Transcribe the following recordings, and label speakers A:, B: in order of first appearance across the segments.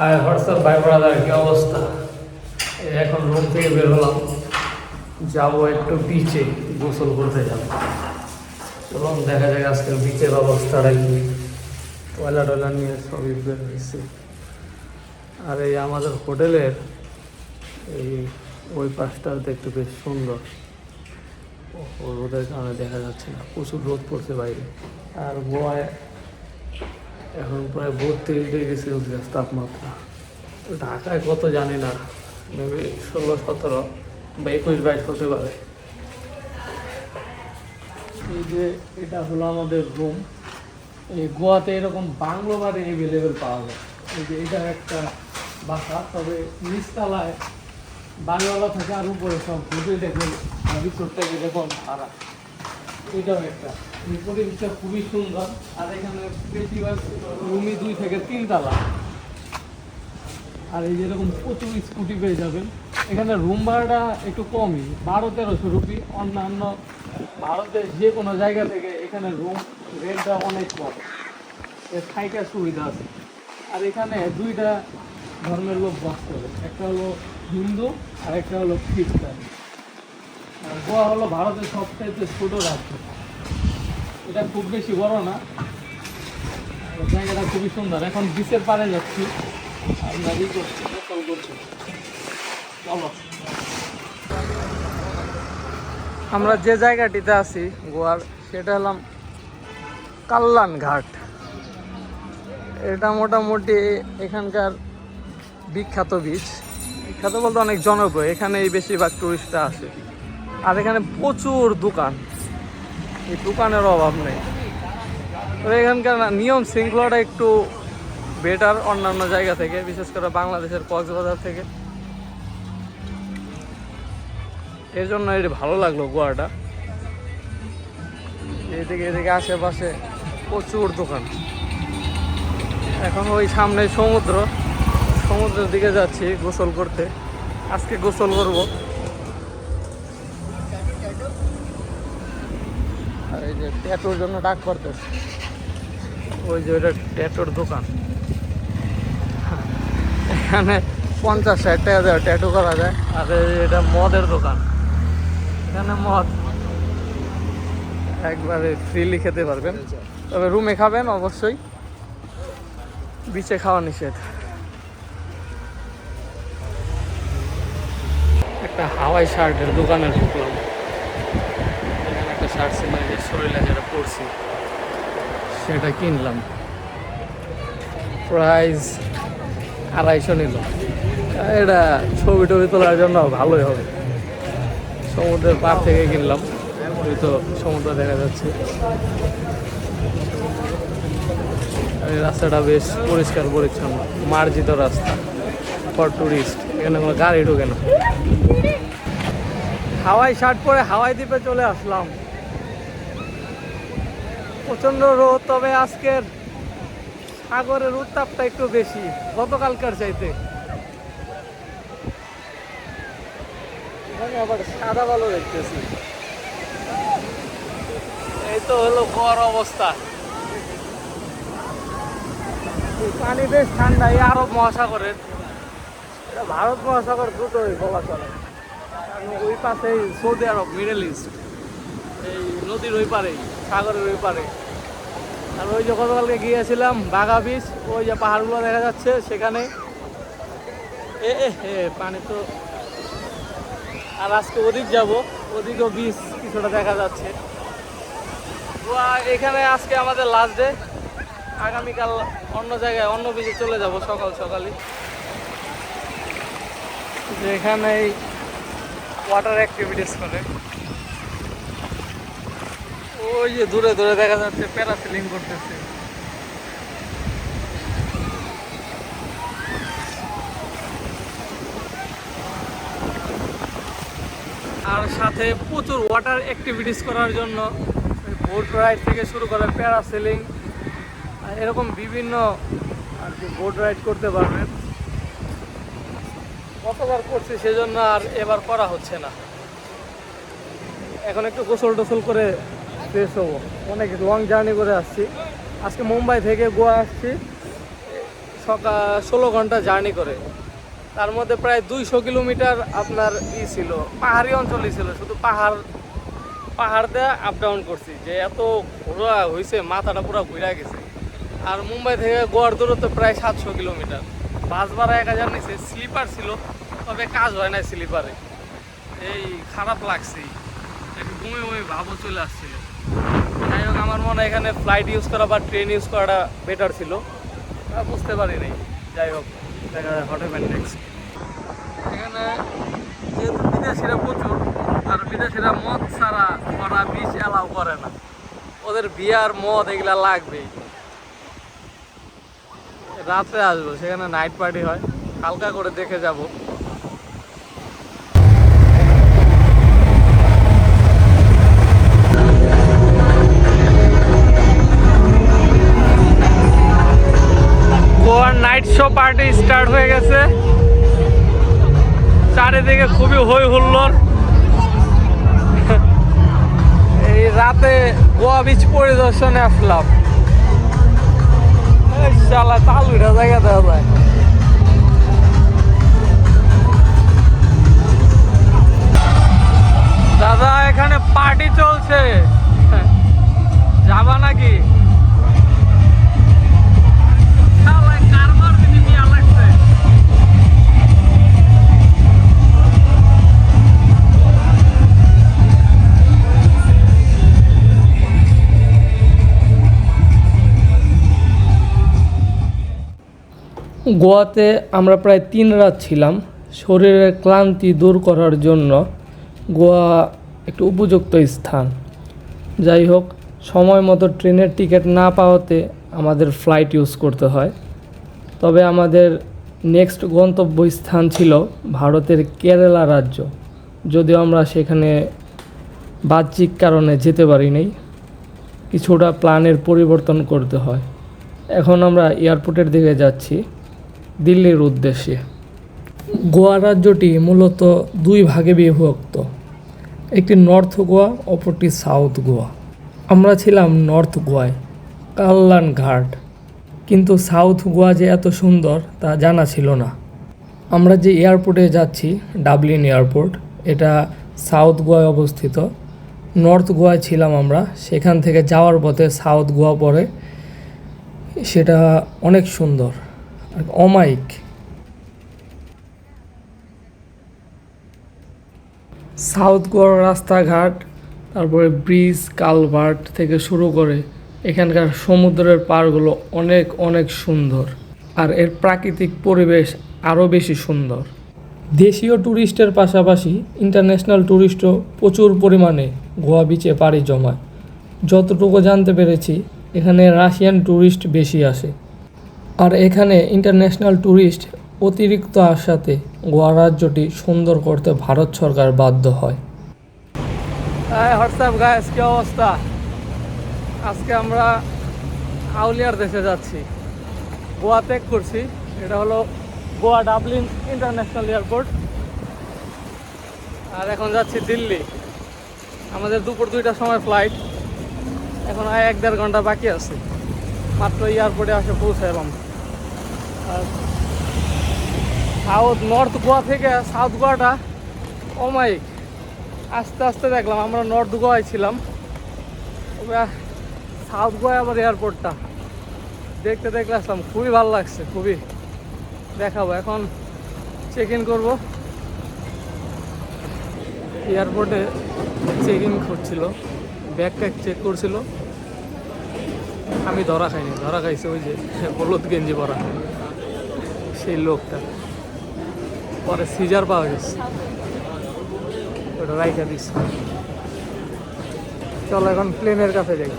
A: আর WhatsApp ভাই brother কি অবস্থা? এখন রুম থেকে বের হলাম, যাবো একটু বিচে গোসল করতে যাবো। এবং দেখা যাক আজকের বিচের অবস্থাটা কি। টয়লা টয়লা নিয়ে সবই বের হয়েছে। আর এই আমাদের হোটেলের এই ওই পাশটা দেখতে বেশ সুন্দর। রোদের কারণে দেখা যাচ্ছে না, প্রচুর রোদ পড়ছে বাইরে। আর গোয়ায় এখন প্রায় 32 ডিগ্রি সেলসিয়াস তাপমাত্রা। ঢাকায় কত জানি না, মেবি 16-17 বা 21-22 হতে পারে। এই যে এটা হলো আমাদের রুম। এই গোয়াতে এরকম বাংলো বাড়ি অ্যাভেলেবেল পাওয়া যায়। এই যে এটা একটা বাসা, তবে নিচতলায় বাংলাওয়ালা থাকে আর উপরে সব হোটেল দেখবেন ভিতরটা এরকম ভাড়া। এটাও একটা পরিবেশটা খুবই সুন্দর। আর এখানে বেশিরভাগ রুমই 2 থেকে 3 তলা। আর এই যেরকম প্রচুর স্কুটি পেয়ে যাবেন। এখানে রুম ভাড়াটা একটু কমই, 1200-1300 রুপি। অন্যান্য ভারতের যে কোনো জায়গা থেকে এখানে রুম রেন্টটা অনেক কম, এর থাকার সুবিধা আছে। আর এখানে 2টা ধর্মের লোক বাস করে, একটা হলো হিন্দু আর একটা হলো খ্রিস্টান। আর গোয়া হলো ভারতের সবচাইতে ছোটো রাজ্য। এটা খুব বেশি বড় না, জায়গাটা খুবই সুন্দর। এখন বিচের পাড়ে যাচ্ছি, আমরা ই করছি, গোসল করছি। চলো, আমরা যে জায়গাটিতে আছি গোয়ার, সেটা হলাম কাল্লান ঘাট। এটা মোটামুটি এখানকার বিখ্যাত বিচ। বিখ্যাত বলতে অনেক জনপ্রিয়, এখানেই বেশিরভাগ টুরিস্টরা আসে। আর এখানে প্রচুর দোকান, এই দোকানের অভাব নেই। তো এখানকার নিয়ম শৃঙ্খলাটা একটু বেটার অন্যান্য জায়গা থেকে, বিশেষ করে বাংলাদেশের কক্সবাজার থেকে। এর জন্য এটা ভালো লাগলো গোয়াটা। এদিকে আশেপাশে প্রচুর দোকান। এখন ওই সামনে সমুদ্রের দিকে যাচ্ছি গোসল করতে। আজকে গোসল করব। আর এই যে ট্যাটুর জন্য ডাক পড়তেছে, ওই যে ওইটা ট্যাটুর দোকান। এখানে 50-60 টাকা দেওয়া ট্যাটু করা যায়। আর এটা মদের দোকান, এখানে মদ একবারে ফ্রিলি খেতে পারবেন, তবে রুমে খাবেন অবশ্যই, বিচে খাওয়া নিষেধ। একটা হাওয়াই শার্টের দোকানে ঢুকলাম। এখানে একটা শার্ট ছিল, যে শরীরে যেটা পরছি সেটা কিনলাম। প্রাইস 250 নিল। এটা ছবি টবি তোলার জন্য ভালোই হবে। সমুদ্রের পাড় থেকে কিনলাম, ওই তো সমুদ্র দেখা যাচ্ছে। এই রাস্তাটা বেশ পরিষ্কার পরিচ্ছন্ন, মার্জিত রাস্তা ফর টুরিস্ট। এখানে কোনো গাড়ি ঢুকে না। হাওয়াই শার্ট পরে হাওয়াই দ্বীপে চলে আসলাম। প্রচণ্ড রোদ, তবে আজকের সাগরের উত্তাপটা একটু বেশি গতকালকার চাইতে। এখানে আবার সাদা বালু দেখতেছি। এই তো হলো গোয়ার অবস্থা। পানি বেশ ঠান্ডা, এই আরব মহাসাগরের। এটা ভারত মহাসাগর দুটোই বলা চলে, কারণ ওই পাশে সৌদি আরব, মিডল ইস্ট, এই নদীর ওই পারে, সাগরের ওই পারে। আর ওই যে গতকালকে গিয়েছিলাম বাঘা বিচ, ওই যে পাহাড়গুলো দেখা যাচ্ছে সেখানে। পানি তো। আর আজকে ওদিক যাব, ওদিকেও বিচ কিছুটা দেখা যাচ্ছে। এখানে আজকে আমাদের লাস্ট ডে। আগামীকাল অন্য জায়গায় অন্য বিচে চলে যাব সকাল সকালই। এখানে ওয়াটার অ্যাক্টিভিটিস করে। ওই যে দূরে দূরে দেখা যাচ্ছে প্যারাসেলিং করতেছে। আর সাথে প্রচুর ওয়াটার অ্যাক্টিভিটিস করার জন্য বোট রাইড থেকে শুরু করে প্যারাসেলিং, এরকম বিভিন্ন আর কি বোট রাইড করতে পারবেন। গতবার করছি সেজন্য আর এবার করা হচ্ছে না। এখন একটু গোসল টোসল করে ফ্রেশ হবো। অনেক লং জার্নি করে আসছি। আজকে মুম্বাই থেকে গোয়া আসছি, সকাল 16 ঘন্টা জার্নি করে। তার মধ্যে প্রায় 200 কিলোমিটার আপনার ছিল, পাহাড়ি অঞ্চলই ছিল, শুধু পাহাড় দিয়ে আপ ডাউন করছি। যে এত ঘোরা হয়েছে, মাথাটা পুরো ঘুরে গেছে। আর মুম্বাই থেকে গোয়ার দূরত্ব প্রায় 700 কিলোমিটার। বাস ভাড়া 1000 নিচে, স্লিপার ছিল, তবে কাজ হয় না স্লিপারে। এই খারাপ লাগছে, একটু ঘুমে ভাবও চলে আসছিল। যাই হোক, আমার মনে হয় এখানে ফ্লাইট ইউজ করা বা ট্রেন ইউজ করাটা বেটার ছিল, বুঝতে পারি নাই। যাই হোক, দেখা যায় হোয়াট হ্যাপেন নেক্সট। এখানে যেহেতু বিদেশিরা প্রচুর, আর বিদেশিরা মদ ছাড়া ওরা বিচ অ্যালাউ করে না, ওদের বিয়ার মদ এগুলা লাগবেই। রাত্রে আসবো, সেখানে নাইট পার্টি হয়, হালকা করে দেখে যাব। গোয়ার নাইট শো পার্টি স্টার্ট হয়ে গেছে, চারিদিকে খুবই হই হুল্লোড়। এই রাতে গোয়া বিচ পরিদর্শনে আসলাম। শালা তালুটা জায়গা দেওয়া যায়। দাদা, এখানে পার্টি চলছে, যাবা নাকি? গোয়াতে আমরা প্রায় 3 রাত ছিলাম। শরীরের ক্লান্তি দূর করার জন্য গোয়া একটু উপযুক্ত স্থান। যাই হোক, সময় মতো ট্রেনের টিকিট না পাওয়াতে আমাদের ফ্লাইট ইউজ করতে হয়। তবে আমাদের নেক্সট গন্তব্যস্থান ছিল ভারতের কেরালা রাজ্য, যদিও আমরা সেখানে বাহ্যিক কারণে যেতে পারি নাই, কিছুটা প্ল্যানের পরিবর্তন করতে হয়। এখন আমরা এয়ারপোর্টের দিকে যাচ্ছি, দিল্লির উদ্দেশ্যে। গোয়া রাজ্যটি মূলত 2 ভাগে বিভক্ত, একটি নর্থ গোয়া, অপরটি সাউথ গোয়া। আমরা ছিলাম নর্থ গোয়ায়, কাল্লান ঘাট, কিন্তু সাউথ গোয়া যে এত সুন্দর তা জানা ছিল না। আমরা যে এয়ারপোর্টে যাচ্ছি, ডাবলিন এয়ারপোর্ট, এটা সাউথ গোয়ায় অবস্থিত। নর্থ গোয়ায় ছিলাম আমরা, সেখান থেকে যাওয়ার পথে সাউথ গোয়া পড়ে, সেটা অনেক সুন্দর আর অমায়িক। সাউথ গোয়ার রাস্তাঘাট, তারপরে ব্রিজ, কালভার্ট থেকে শুরু করে এখানকার সমুদ্রের পাড়গুলো অনেক অনেক সুন্দর, আর এর প্রাকৃতিক পরিবেশ আরও বেশি সুন্দর। দেশীয় ট্যুরিস্টের পাশাপাশি ইন্টারন্যাশনাল ট্যুরিস্টও প্রচুর পরিমাণে গোয়া বিচে পাড়ি জমায়। যতটুকু জানতে পেরেছি, এখানে রাশিয়ান ট্যুরিস্ট বেশি আসে, আর এখানে ইন্টারন্যাশনাল ট্যুরিস্ট অতিরিক্ত আসাতে গোয়া রাজ্যটি সুন্দর করতে ভারত সরকার বাধ্য হয়। হোয়াটসঅ্যাপ গাইস, কি অবস্থা? আজকে আমরা আউলিয়ার দেশে যাচ্ছি, গোয়া ত্যাগ করছি। এটা হলো গোয়া ডাবলিন ইন্টারন্যাশনাল এয়ারপোর্ট, আর এখন যাচ্ছি দিল্লি। আমাদের দুপুর 2টার সময় ফ্লাইট, এখন 1-1.5 ঘন্টা বাকি আছে, মাত্র এয়ারপোর্টে আসে পৌঁছালাম। আর নর্থ গোয়া থেকে সাউথ গোয়াটা অমায়িক। আস্তে আস্তে দেখলাম আমরা নর্থ গোয়ায় ছিলাম, সাউথ গোয়ায় আবার এয়ারপোর্টটা দেখতে আসলাম, খুবই ভালো লাগছে, খুবই। দেখাবো, এখন চেক ইন করবো। এয়ারপোর্টে চেক ইন করছিল, ব্যাগ চেক করছিল, আমি ধরা খাইনি, ধরা খাইছে ওই যে হলুদ গেঞ্জি পরা সেই লোকটা। পরে সিজার পাওয়া গেছে, ওটা রাইখা দিস। চলো এখন প্লেনের কাছে যাই।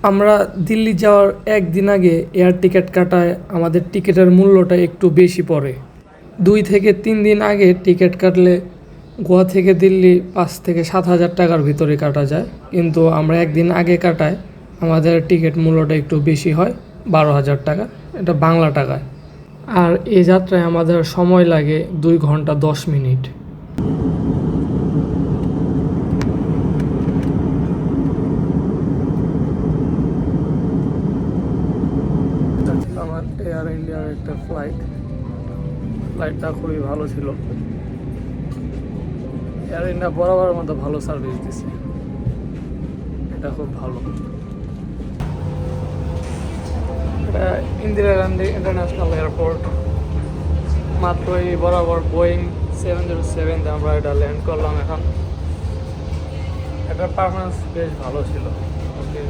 A: আমরা দিল্লি যাওয়ার একদিন আগে এয়ার টিকিট কাটায় আমাদের টিকিটের মূল্যটা একটু বেশি পড়ে। 2 থেকে 3 দিন আগে টিকিট কাটলে গোয়া থেকে দিল্লি 5 থেকে 7 হাজার টাকার ভিতরে কাটা যায়, কিন্তু আমরা একদিন আগে কাটায় আমাদের টিকিট মূল্যটা একটু বেশি হয়, 12,000 টাকা, এটা বাংলা টাকায়। আর এই যাত্রায় আমাদের সময় লাগে 2 ঘন্টা 10 মিনিট। আমার এয়ার ইন্ডিয়ার একটা ফ্লাইটটা খুবই ভালো ছিল। এয়ার ইন্ডিয়া বরাবর মতো ভালো সার্ভিস দিছে, এটা খুব ভালো। এটা ইন্দিরা গান্ধী ইন্টারন্যাশনাল এয়ারপোর্ট, মাত্রই বরাবর বোয়িং 707 আমরা এটা ল্যান্ড করলাম। এখন এটার পারফরমেন্স বেশ ভালো ছিল। Okay,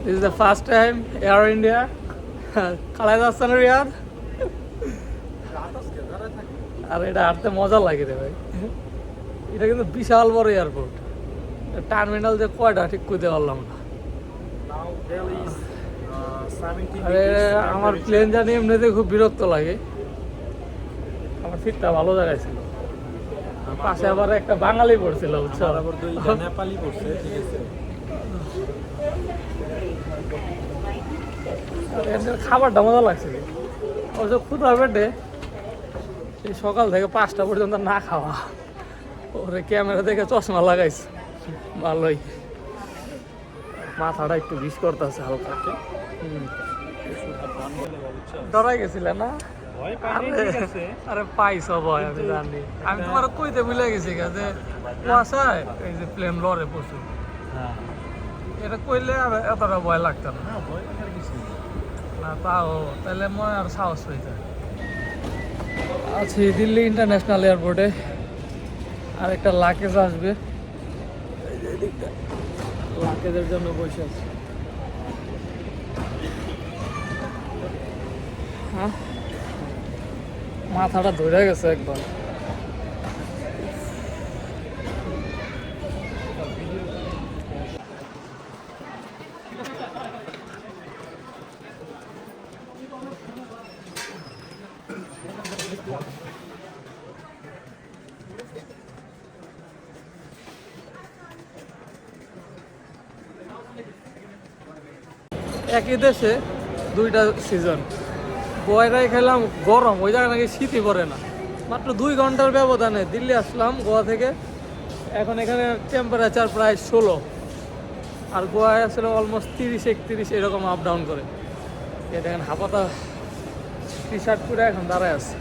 A: this is the first time Air India. কালাই যাচ্ছে না রিয়াদ? আর এটা হাঁটতে মজা লাগে রে ভাই। এটা কিন্তু বিশাল বড় এয়ারপোর্ট, টার্মিনাল যে কয়টা ঠিক করতে পারলাম না। আরে আমার প্লেন জার্নি এমনিতে খুব বিরক্ত লাগে। আমার সিটটা ভালো জায়গায় ছিল, পাশে আবার একটা বাঙালি পড়ছিল, বুঝছো?
B: নেপালি পড়ছে, ঠিক আছে।
A: এদের খাবারটা মজা লাগছিল। অবশ্য ক্ষুধা পেটে এই সকাল থেকে 5টা পর্যন্ত না খাওয়া। ওরে ক্যামেরা দেখে চশমা লাগাইছে, ভালোই। মাথাটা একটু বিষ করতেছে হালকা। ডরাই গেছিলে না? আরে পাইছো ভয়, আমি জানি। আমি তোমার কইতে ভুলে গেছি যে কুয়াশায় এই যে প্লেন লড়ে প্রচুর, এটা কইলে এতটা ভয় লাগতো না। না তাও তাহলে মনে আর সাহস হয়ে যায়। আছি দিল্লি ইন্টারন্যাশনাল এয়ারপোর্টে, আর একটা লাগেজ আসবে, লাগেজের জন্য বসে আছি। হ্যাঁ, মাথাটা ধরে গেছে একবার। একই দেশে 2টা সিজন। গোয়াটাই খেলাম গরম, ওই জায়গায় নাকি শীতই পড়ে না। মাত্র 2 ঘন্টার ব্যবধানে দিল্লি আসলাম গোয়া থেকে। এখন এখানে টেম্পারেচার প্রায় 16, আর গোয়ায় আসলে অলমোস্ট 30-31 এরকম আপ ডাউন করে। এটা এখন হাঁপাতা টি-শার্ট পরে এখন দাঁড়ায় আছে।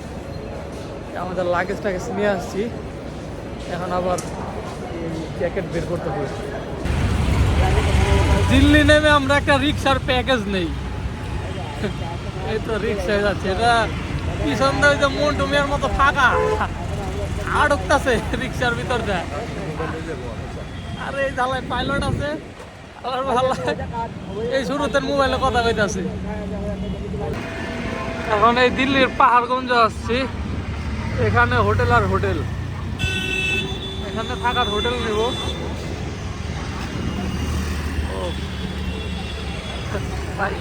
A: আমাদের লাগেজটাকে নিয়ে আসছি, এখন আবার জ্যাকেট বের করতে হবে। দিল্লি নেমে আমরা একটা রিক্সার প্যাকেজ নেই, এই তো রিক্সায় যাচ্ছে। এটা পিছন দিয়ে যে মন্টু মিয়ার মতো ফাঁকা আড়কতাছে রিক্সার ভিতর দেয়। আর এই জ্বালায় পাইলট আছে, আর ভালো এই শুরুতে মোবাইলে কথা কইতাছে। এখন এই দিল্লির পাহাড়গঞ্জ আসছি, এখানে হোটেল আর হোটেল, এখানে থাকার হোটেল নেব। ও ভাই